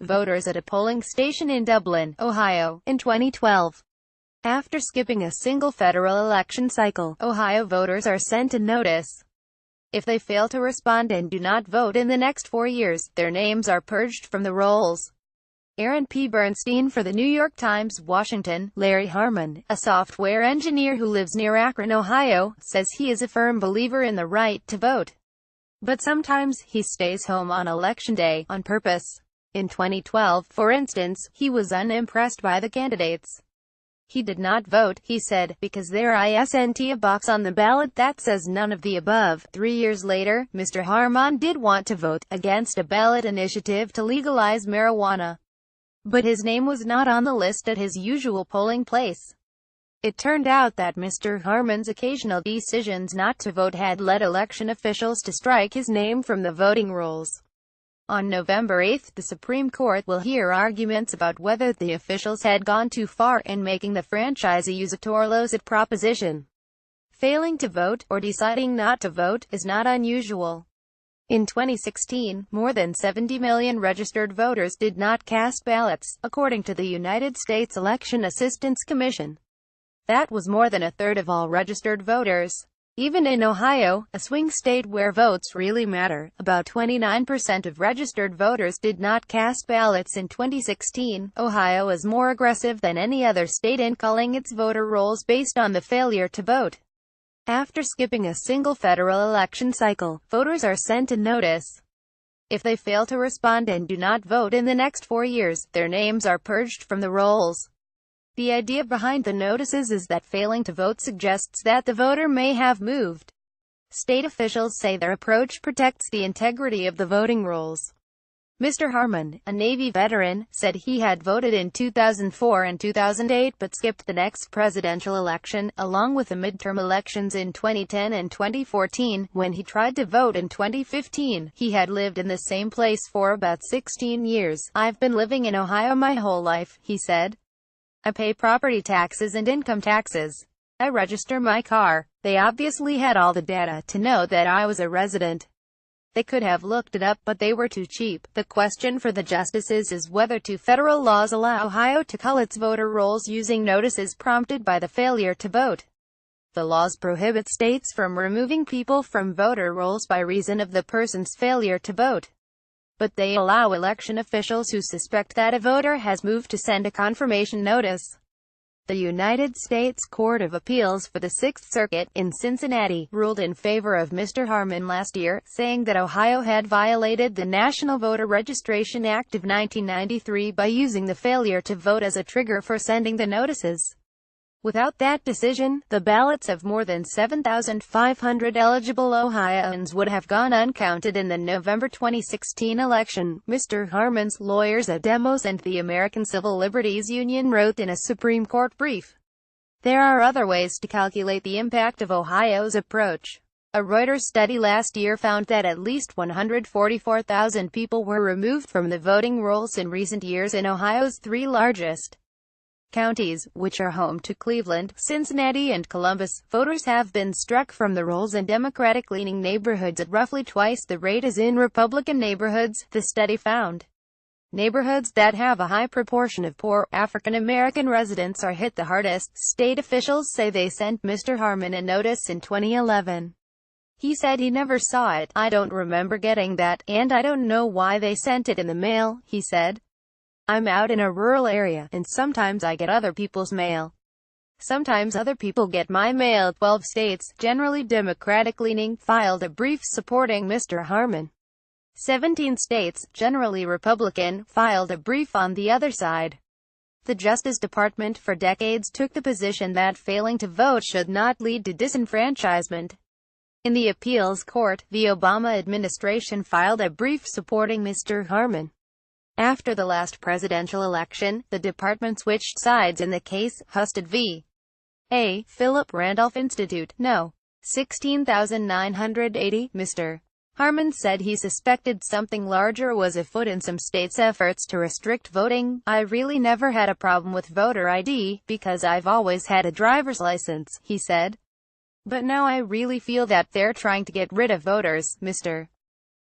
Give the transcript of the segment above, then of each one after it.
voters at a polling station in Dublin, Ohio, in 2012. After skipping a single federal election cycle, Ohio voters are sent a notice. If they fail to respond and do not vote in the next 4 years, their names are purged from the rolls. Aaron P. Bernstein for The New York Times, Washington. Larry Harmon, a software engineer who lives near Akron, Ohio, says he is a firm believer in the right to vote. But sometimes, he stays home on Election Day, on purpose. In 2012, for instance, he was unimpressed by the candidates. He did not vote, he said, because there isn't a box on the ballot that says none of the above. 3 years later, Mr. Harmon did want to vote against a ballot initiative to legalize marijuana. But his name was not on the list at his usual polling place. It turned out that Mr. Harmon's occasional decisions not to vote had led election officials to strike his name from the voting rolls. On November 8, the Supreme Court will hear arguments about whether the officials had gone too far in making the franchisee use a torlocid proposition. Failing to vote, or deciding not to vote, is not unusual. In 2016, more than 70 million registered voters did not cast ballots, according to the United States Election Assistance Commission. That was more than a third of all registered voters. Even in Ohio, a swing state where votes really matter, about 29% of registered voters did not cast ballots in 2016. Ohio is more aggressive than any other state in culling its voter rolls based on the failure to vote. After skipping a single federal election cycle, voters are sent a notice. If they fail to respond and do not vote in the next 4 years, their names are purged from the rolls. The idea behind the notices is that failing to vote suggests that the voter may have moved. State officials say their approach protects the integrity of the voting rolls. Mr. Harmon, a Navy veteran, said he had voted in 2004 and 2008 but skipped the next presidential election, along with the midterm elections in 2010 and 2014. When he tried to vote in 2015, he had lived in the same place for about 16 years. "I've been living in Ohio my whole life," he said. "I pay property taxes and income taxes. I register my car." They obviously had all the data to know that I was a resident. They could have looked it up, but they were too cheap. The question for the justices is whether two federal laws allow Ohio to cull its voter rolls using notices prompted by the failure to vote. The laws prohibit states from removing people from voter rolls by reason of the person's failure to vote. But they allow election officials who suspect that a voter has moved to send a confirmation notice. The United States Court of Appeals for the Sixth Circuit, in Cincinnati, ruled in favor of Mr. Harmon last year, saying that Ohio had violated the National Voter Registration Act of 1993 by using the failure to vote as a trigger for sending the notices. Without that decision, the ballots of more than 7,500 eligible Ohioans would have gone uncounted in the November 2016 election, Mr. Harmon's lawyers at Demos and the American Civil Liberties Union wrote in a Supreme Court brief. There are other ways to calculate the impact of Ohio's approach. A Reuters study last year found that at least 144,000 people were removed from the voting rolls in recent years in Ohio's three largest counties, which are home to Cleveland, Cincinnati and Columbus. Voters have been struck from the rolls in Democratic-leaning neighborhoods at roughly twice the rate as in Republican neighborhoods, the study found. Neighborhoods that have a high proportion of poor, African-American residents are hit the hardest. State officials say they sent Mr. Harmon a notice in 2011. He said he never saw it. "I don't remember getting that, and I don't know why they sent it in the mail," he said. "I'm out in a rural area, and sometimes I get other people's mail. Sometimes other people get my mail." 12 states, generally Democratic-leaning, filed a brief supporting Mr. Harmon. 17 states, generally Republican, filed a brief on the other side. The Justice Department for decades took the position that failing to vote should not lead to disenfranchisement. In the appeals court, the Obama administration filed a brief supporting Mr. Harmon. After the last presidential election, the department switched sides in the case. Husted v. A. Philip Randolph Institute, No. 16980. Mr. Harmon said he suspected something larger was afoot in some states' efforts to restrict voting. "I really never had a problem with voter ID, because I've always had a driver's license," he said. "But now I really feel that they're trying to get rid of voters." Mr.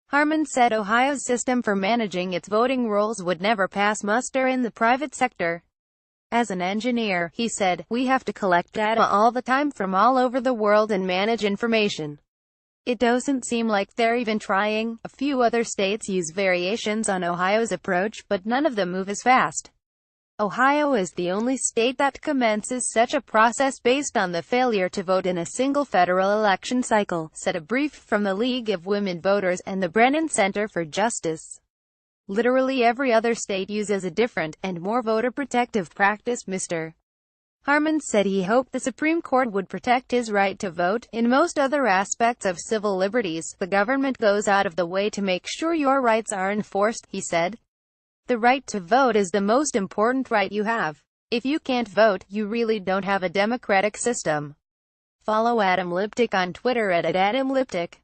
Harmon said Ohio's system for managing its voting rolls would never pass muster in the private sector. As an engineer, he said, we have to collect data all the time from all over the world and manage information. It doesn't seem like they're even trying. A few other states use variations on Ohio's approach, but none of them move as fast. Ohio is the only state that commences such a process based on the failure to vote in a single federal election cycle, said a brief from the League of Women Voters and the Brennan Center for Justice. Literally every other state uses a different, and more voter-protective practice. Mr. Harmon said he hoped the Supreme Court would protect his right to vote. In most other aspects of civil liberties, the government goes out of the way to make sure your rights are enforced, he said. The right to vote is the most important right you have. If you can't vote, you really don't have a democratic system. Follow Adam Liptak on Twitter at @AdamLiptak.